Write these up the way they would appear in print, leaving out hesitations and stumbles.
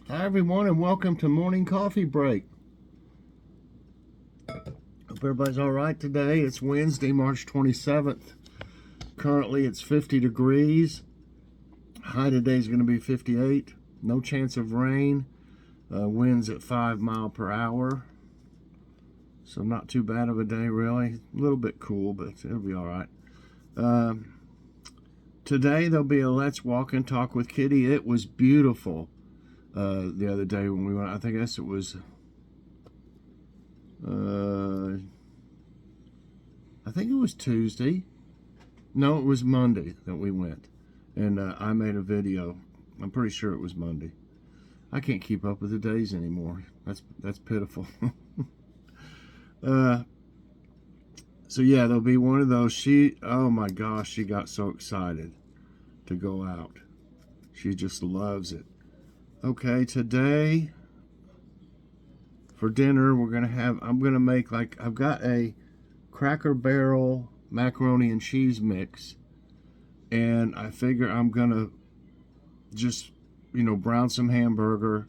Hi everyone and welcome to Morning Coffee Break. Hope everybody's alright today. It's Wednesday, March 27th. Currently it's 50 degrees. High today is going to be 58. No chance of rain. Winds at 5 miles per hour. So not too bad of a day really. A little bit cool, but it'll be alright. Today there'll be a Let's Walk and Talk with Kitty. It was beautiful. The other day when we went, I guess it was, I think it was Tuesday. No, it was Monday that we went, and I made a video. I'm pretty sure it was Monday. I can't keep up with the days anymore. That's pitiful. So yeah, there'll be one of those. Oh my gosh, she got so excited to go out. She just loves it. Okay, today for dinner I'm gonna make, like, I've got a Cracker Barrel macaroni and cheese mix, and I figure I'm gonna just, brown some hamburger,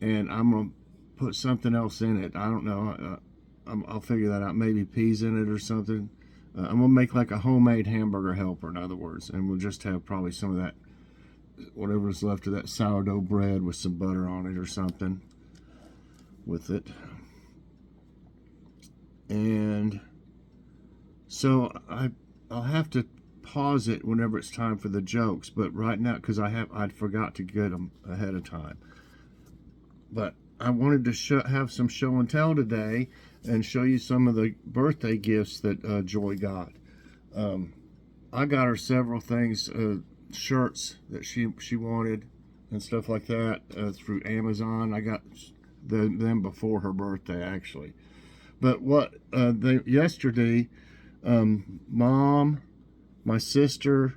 and I'm gonna put something else in it. I don't know. I'll figure that out. Maybe peas in it or something. I'm gonna make like a homemade hamburger helper, in other words, and we'll just have probably some of that, whatever's left of that sourdough bread with some butter on it or something with it. And so I'll have to pause it whenever it's time for the jokes, but right now, because I'd forgot to get them ahead of time. But I wanted to have some show and tell today and show you some of the birthday gifts that Joy got. I got her several things, shirts that she wanted and stuff like that, through Amazon. I got them before her birthday, actually. But yesterday, Mom, my sister,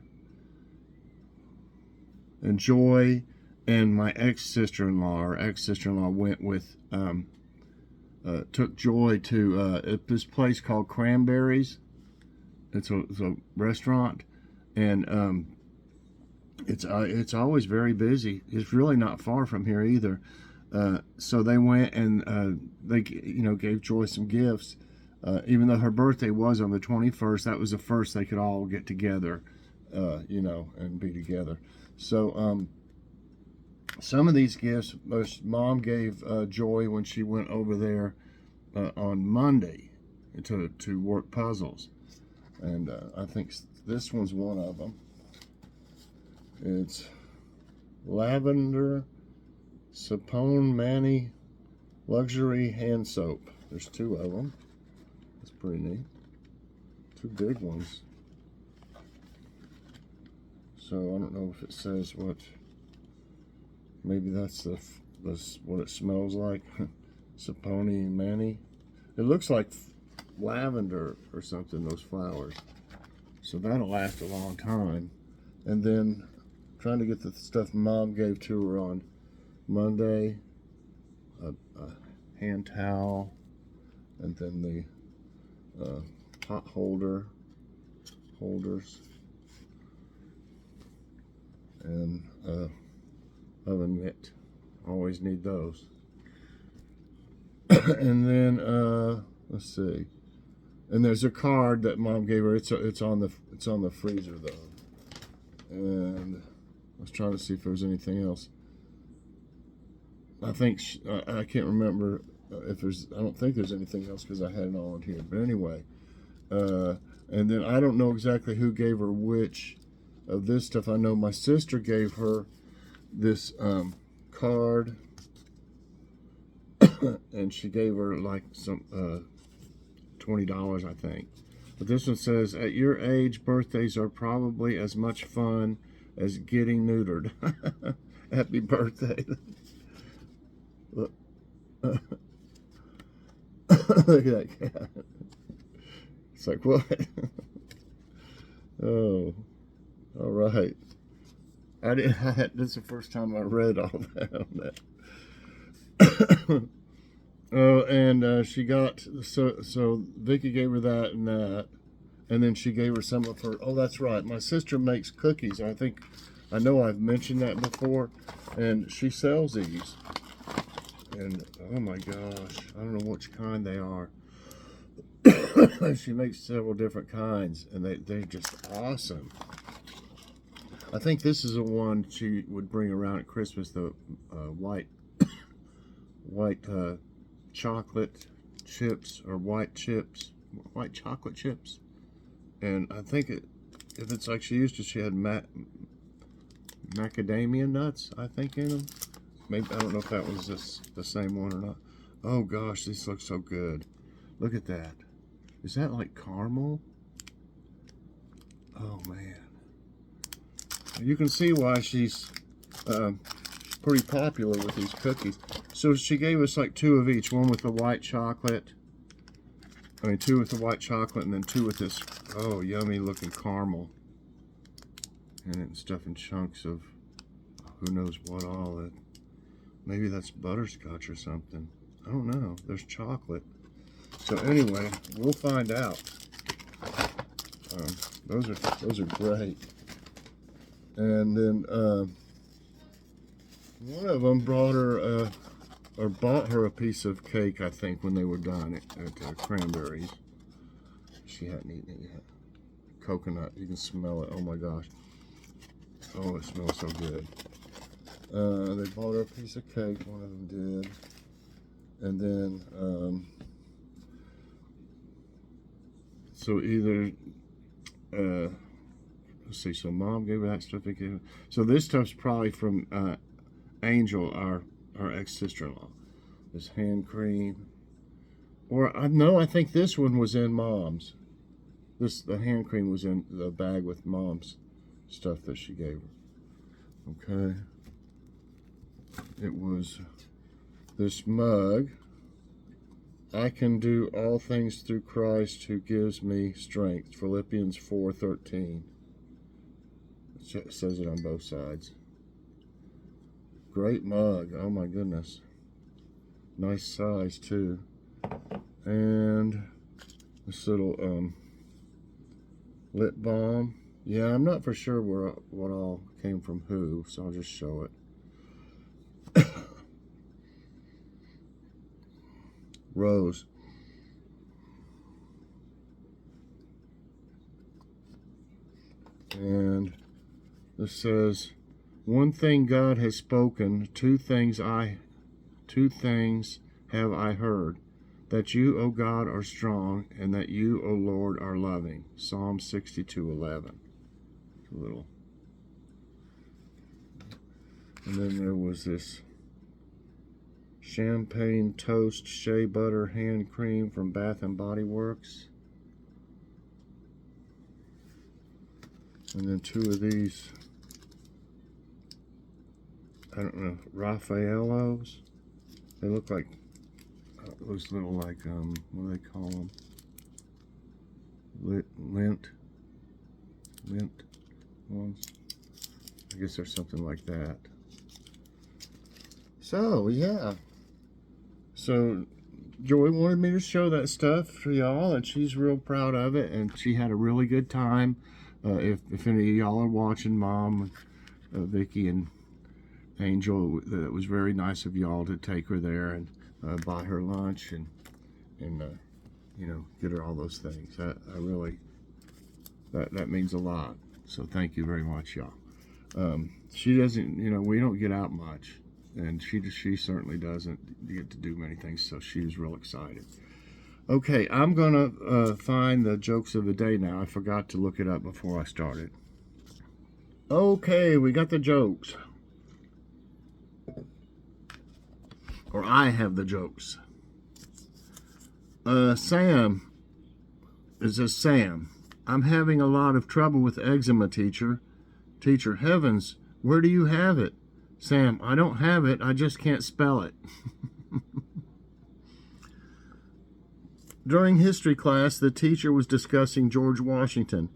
and Joy, and my ex-sister-in-law went with, took Joy to this place called Cranberries. It's a restaurant, and it's always very busy. It's really not far from here either. So they went and they gave Joy some gifts. Even though her birthday was on the 21st, that was the first they could all get together, and be together. So some of these gifts, Mom gave Joy when she went over there on Monday to work puzzles, and I think this one's one of them. It's lavender Sapone Mani luxury hand soap. There's two of them. That's pretty neat. Two big ones. So I don't know if it says what. Maybe that's what it smells like. Sapone Mani. It looks like lavender or something, those flowers. So that'll last a long time. And then trying to get the stuff Mom gave to her on Monday, a hand towel, and then the pot holders, and oven mitt. Always need those. And then let's see. And there's a card that Mom gave her. It's on the freezer though. And I was trying to see if there was anything else. I think I can't remember if there's. I don't think there's anything else because I had it all in here. But anyway, and then I don't know exactly who gave her which of this stuff. I know my sister gave her this card, and she gave her like some $20, I think. But this one says, "At your age, birthdays are probably as much fun as getting neutered." Happy birthday. Look. Look at that cat. It's like, what? Oh, all right. This is the first time I read all that on that. Oh, and she got, so Vicky gave her that and then she gave her some of her. Oh, that's right. My sister makes cookies. I think I know I've mentioned that before, and she sells these. And oh my gosh, I don't know which kind they are. She makes several different kinds, and they're just awesome. I think this is the one she would bring around at Christmas, the white chocolate chips, or white chocolate chips. And I think if it's like she used to, she had macadamia nuts, I think, in them. Maybe, I don't know if that was the same one or not. Oh gosh, these look so good. Look at that. Is that like caramel? Oh man. You can see why she's pretty popular with these cookies. So she gave us like 2 of each. One with the white chocolate. I mean, 2 with the white chocolate, and then 2 with this, oh, yummy looking caramel. And it's stuff in chunks of who knows what all. Maybe that's butterscotch or something. I don't know. There's chocolate. So anyway, we'll find out. Those are great. And then one of them brought her or bought her a piece of cake, I think, when they were done at Cranberries. She hadn't eaten it yet. Coconut, you can smell it. Oh my gosh. Oh, it smells so good. They bought her a piece of cake, one of them did. And then, so either, let's see, so Mom gave her that stuff. So this stuff's probably from Angel, our ex-sister-in-law. This hand cream. Or, no, I think this one was in Mom's. The hand cream was in the bag with Mom's stuff that she gave her. Okay. It was this mug. I can do all things through Christ who gives me strength. Philippians 4:13. It says it on both sides. Great mug. Oh my goodness. Nice size too. And this little lip balm. Yeah, I'm not for sure what all came from who, so I'll just show it. Rose. And this says, one thing God has spoken, two things have I heard, that you, O God, are strong, and that you, O Lord, are loving. Psalm 62:11. A little. And then there was this champagne toast shea butter hand cream from Bath and Body Works. And then 2 of these, I don't know, Raffaellos. They look like those little, like, what do they call them? Lint ones. I guess there's something like that. So, yeah. So, Joy wanted me to show that stuff for y'all, and she's real proud of it, and she had a really good time. If any of y'all are watching, Mom, Vicky, and Angel, it was very nice of y'all to take her there and buy her lunch and you know, get her all those things. I really, that means a lot. So thank you very much, y'all. She doesn't, you know, we don't get out much, and she certainly doesn't get to do many things, so she was real excited. Okay, I'm gonna find the jokes of the day now. I forgot to look it up before I started. Okay, we got the jokes. Or I have the jokes. Sam, it says, Sam, I'm having a lot of trouble with eczema, teacher. Teacher, heavens, where do you have it? Sam, I don't have it, I just can't spell it. During history class, the teacher was discussing George Washington.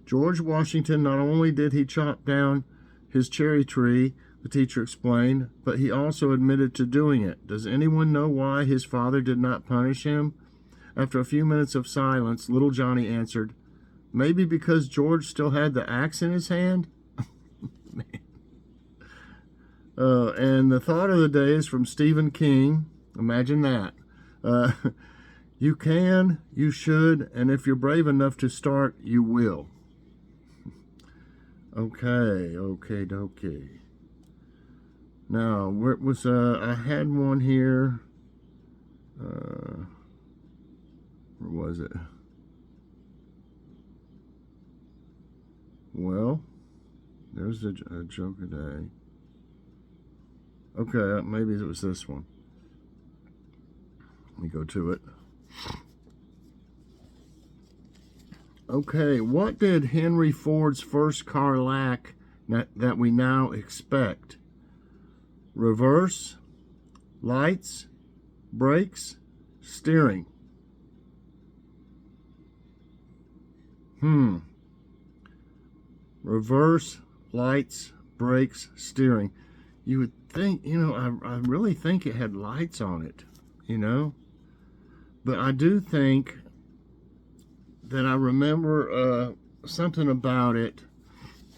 George Washington, not only did he chop down his cherry tree, the teacher explained, but he also admitted to doing it. Does anyone know why his father did not punish him? After a few minutes of silence, little Johnny answered, maybe because George still had the axe in his hand? Man. And the thought of the day is from Stephen King. Imagine that. Uh, you can, you should, and if you're brave enough to start, you will. Okay, dokie. Now, where was I had one here. Where was it? Well, there's a joke a day. Okay, maybe it was this one. Let me go to it. Okay, what did Henry Ford's first car lack that we now expect? Reverse, lights, brakes, steering. Reverse, lights, brakes, steering. You would think, I really think it had lights on it, But I do think that I remember something about it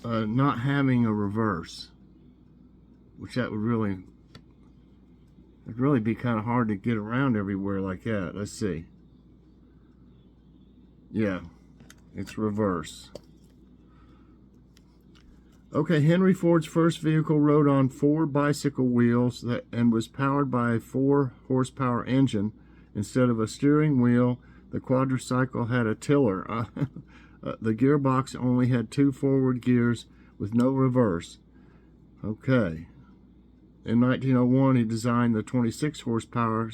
not having a reverse, which that would really be kind of hard to get around everywhere like that. Let's see. Yeah, it's reverse. Okay, Henry Ford's first vehicle rode on 4 bicycle wheels and was powered by a 4-horsepower engine. Instead of a steering wheel, the quadricycle had a tiller. The gearbox only had 2 forward gears with no reverse. Okay. In 1901, he designed the 26-horsepower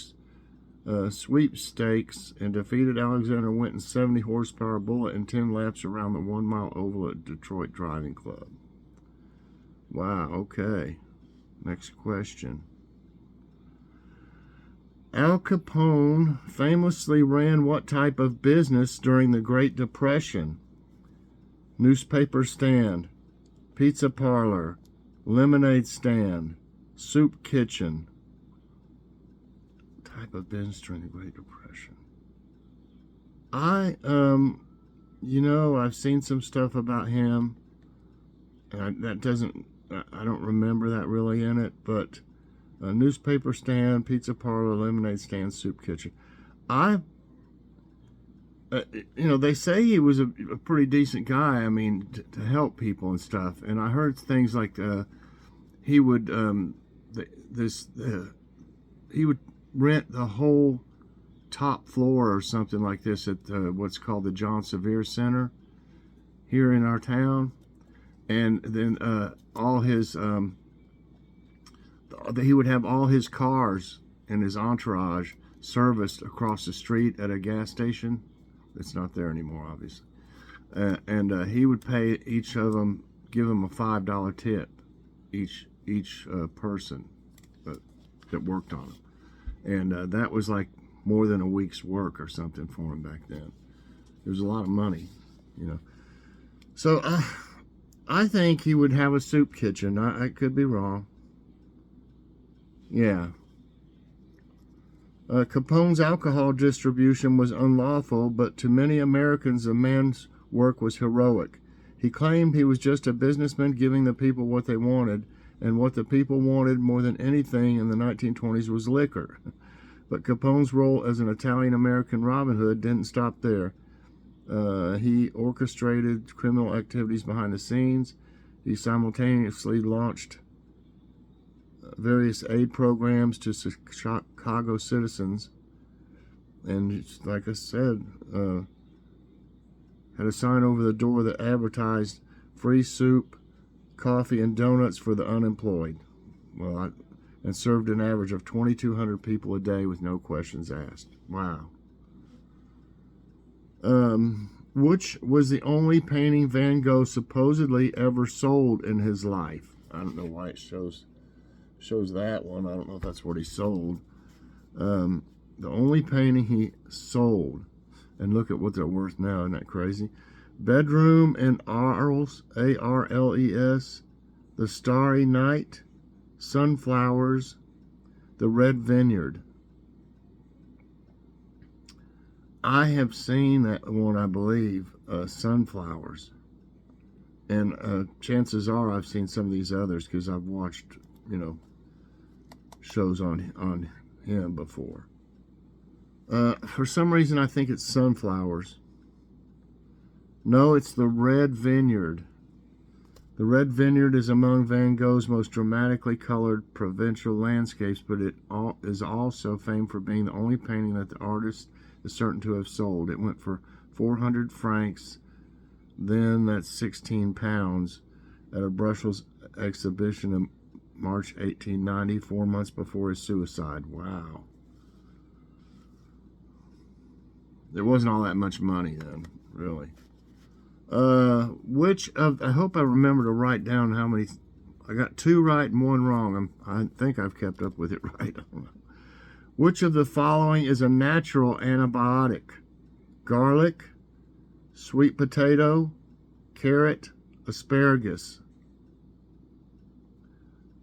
sweepstakes and defeated Alexander Winton's 70-horsepower Bullet in 10 laps around the 1-mile oval at Detroit Driving Club. Wow, okay. Next question. Al Capone famously ran what type of business during the Great Depression? Newspaper stand, pizza parlor, lemonade stand, soup kitchen. Type of business during the Great Depression. I've seen some stuff about him. I don't remember that really in it, but a newspaper stand, pizza parlor, lemonade stand, soup kitchen. They say he was a pretty decent guy. I mean, to help people and stuff. And I heard things like he would he would rent the whole top floor or something like this at what's called the John Sevier Center here in our town. And then all his he would have all his cars and his entourage serviced across the street at a gas station. It's not there anymore, obviously. And he would pay each of them, give them a $5 tip, each person that worked on him. And that was like more than a week's work or something for him back then. It was a lot of money, So I think he would have a soup kitchen. I could be wrong. Yeah. Capone's alcohol distribution was unlawful, but to many Americans, the man's work was heroic. He claimed he was just a businessman giving the people what they wanted, and what the people wanted more than anything in the 1920s was liquor. But Capone's role as an Italian-American Robin Hood didn't stop there. He orchestrated criminal activities behind the scenes. He simultaneously launched various aid programs to Chicago citizens. And like I said, had a sign over the door that advertised free soup, coffee, and donuts for the unemployed. And served an average of 2,200 people a day with no questions asked. Wow. Which was the only painting Van Gogh supposedly ever sold in his life? I don't know why it shows that one. I don't know if that's what he sold. The only painting he sold, and look at what they're worth now. Isn't that crazy? Bedroom in Arles, Arles, The Starry Night, Sunflowers, The Red Vineyard. I have seen that one, I believe, Sunflowers. And chances are I've seen some of these others because I've watched shows on him before. For some reason, I think it's sunflowers. No, it's the Red Vineyard. The Red Vineyard is among Van Gogh's most dramatically colored provincial landscapes, but it is also famed for being the only painting that the artist is certain to have sold. It went for 400 francs, then that's 16 pounds, at a Brussels exhibition in March 1890, 4 months before his suicide. Wow. There wasn't all that much money then, really. I hope I remember to write down how many. I got 2 right and 1 wrong. I think I've kept up with it right. Which of the following is a natural antibiotic? Garlic, sweet potato, carrot, asparagus.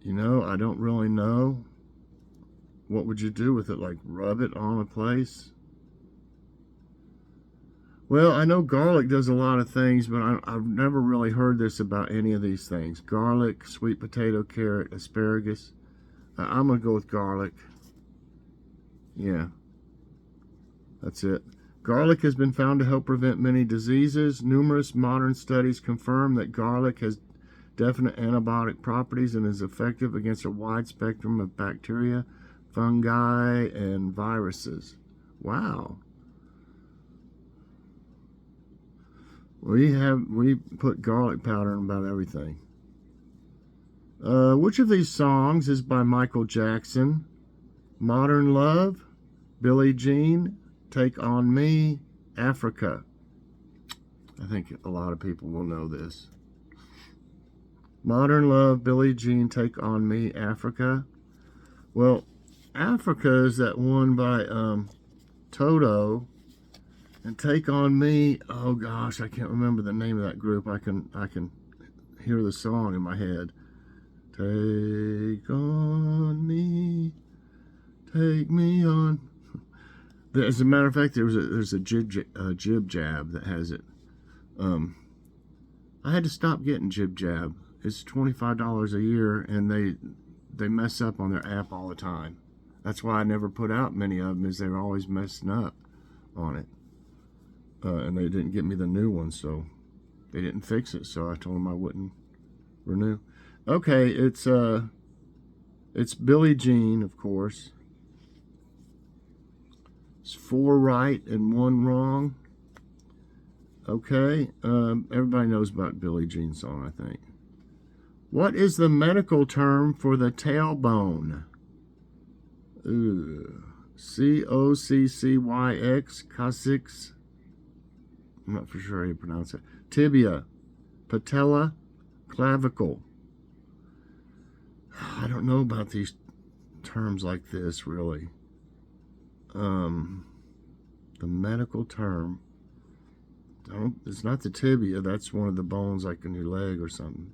I don't really know. What would you do with it? Like rub it on a place? Well, I know garlic does a lot of things, but I've never really heard this about any of these things. Garlic, sweet potato, carrot, asparagus. I'm going to go with garlic. Yeah, that's it. Garlic has been found to help prevent many diseases. Numerous modern studies confirm that garlic has definite antibiotic properties and is effective against a wide spectrum of bacteria, fungi, and viruses. Wow. We put garlic powder in about everything. Which of these songs is by Michael Jackson? Modern Love, Billie Jean, Take on Me, Africa. I think a lot of people will know this. Modern Love, Billie Jean, Take on Me, Africa. Well, Africa is that one by Toto. And Take on Me, oh gosh, I can't remember the name of that group. I can hear the song in my head. Take on me, take me on. As a matter of fact, there's a Jib Jab that has it. I had to stop getting Jib Jab. It's $25 a year, and they mess up on their app all the time. That's why I never put out many of them, is they're always messing up on it. And they didn't get me the new one, so they didn't fix it. So I told them I wouldn't renew. Okay, it's Billie Jean, of course. It's 4 right and 1 wrong. Okay, everybody knows about Billie Jean song, I think. What is the medical term for the tailbone? C-O-C-C-Y-X, coccyx. I'm not for sure how you pronounce it. Tibia, patella, clavicle. I don't know about these terms like this, really. The medical term. It's not the tibia. That's one of the bones like in your leg or something.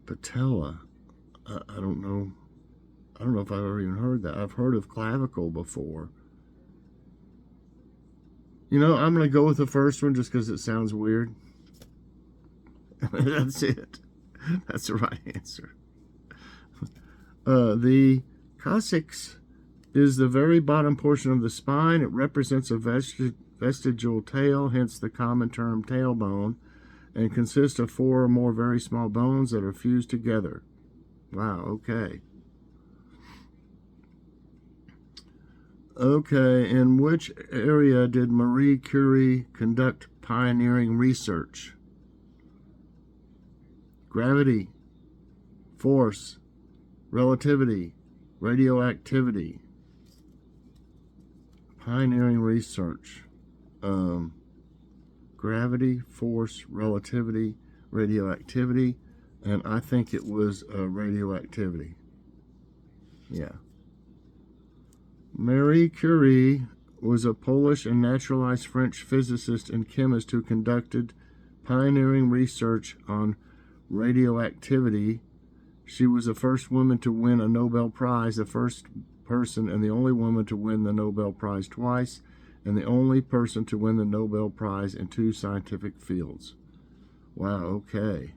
Patella. I don't know. I don't know if I've ever even heard that. I've heard of clavicle before. I'm going to go with the first one just because it sounds weird. That's it. That's the right answer. The coccyx is the very bottom portion of the spine. It represents a vestigial tail, hence the common term tailbone, and consists of 4 or more very small bones that are fused together. Wow, okay. Okay, in which area did Marie Curie conduct pioneering research? Gravity, force, relativity, radioactivity. Pioneering research. Gravity, force, relativity, radioactivity, and I think it was radioactivity. Yeah. Marie Curie was a Polish and naturalized French physicist and chemist who conducted pioneering research on radioactivity. She was the first woman to win a Nobel Prize, the first person and the only woman to win the Nobel Prize twice, and the only person to win the Nobel Prize in 2 scientific fields. Wow, okay.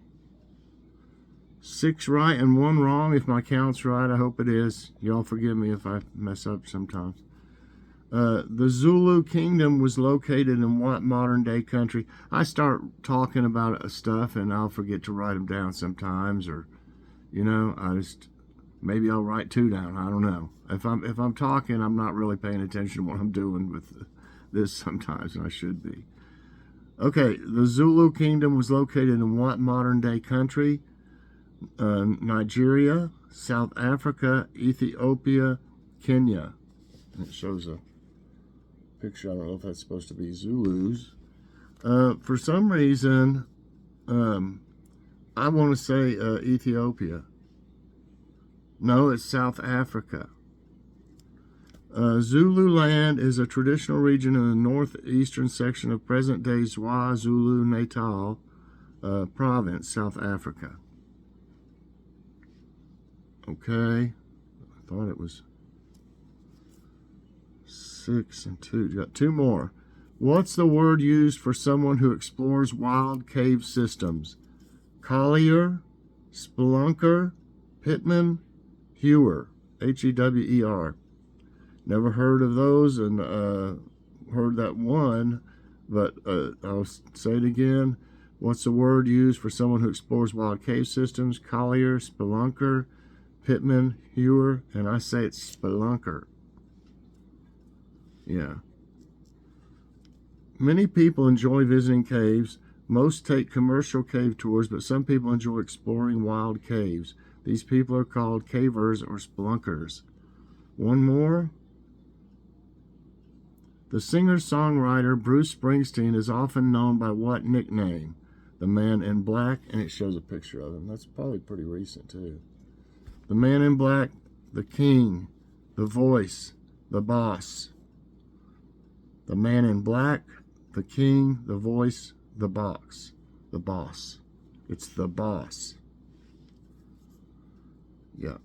6 right and 1 wrong, if my count's right. I hope it is. Y'all forgive me if I mess up sometimes. The Zulu kingdom was located in what modern-day country? I start talking about stuff and I'll forget to write them down sometimes, or, you know, maybe I'll write 2 down. I don't know. If I'm talking, I'm not really paying attention to what I'm doing with this sometimes, and I should be. Okay, the Zulu kingdom was located in what modern-day country? Nigeria, South Africa, Ethiopia, Kenya. And it shows a picture. I don't know if that's supposed to be Zulus. For some reason, I want to say Ethiopia. No, it's South Africa. Zululand is a traditional region in the northeastern section of present-day KwaZulu-Natal province, South Africa. Okay, I thought it was 6 and 2. You got 2 more. What's the word used for someone who explores wild cave systems? Collier, spelunker, pitman, hewer. H-E-W-E-R. Never heard of those, and heard that one, but I'll say it again. What's the word used for someone who explores wild cave systems? Collier, spelunker, pitman, hewer, and I say it's spelunker. Yeah. Many people enjoy visiting caves. Most take commercial cave tours, but some people enjoy exploring wild caves. These people are called cavers or spelunkers. One more. The singer-songwriter Bruce Springsteen is often known by what nickname? The Man in Black, and it shows a picture of him. That's probably pretty recent, too. The Man in Black, the King, the Voice, the Boss. The Man in Black, the King, the Voice, the Boss. The Boss. It's the Boss. Yeah.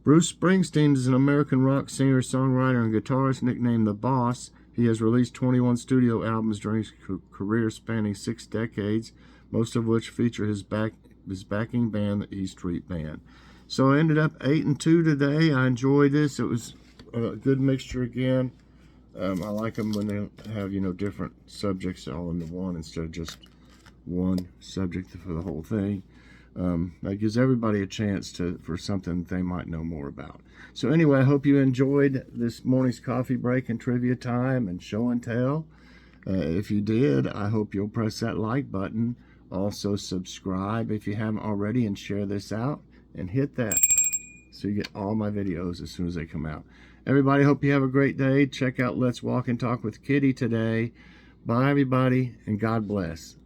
Bruce Springsteen is an American rock singer, songwriter, and guitarist nicknamed The Boss. He has released 21 studio albums during his career spanning 6 decades, most of which feature his backing band, the E Street Band. So I ended up 8 and 2 today. I enjoyed this. It was a good mixture again. I like them when they have, you know, different subjects all into one instead of just one subject for the whole thing. That gives everybody a chance for something they might know more about. So anyway, I hope you enjoyed this morning's coffee break and trivia time and show and tell. If you did, I hope you'll press that like button. Also subscribe if you haven't already, and share this out and hit that so you get all my videos as soon as they come out. Everybody, hope you have a great day. Check out Let's Walk and Talk with Kitty today. Bye everybody, and God bless.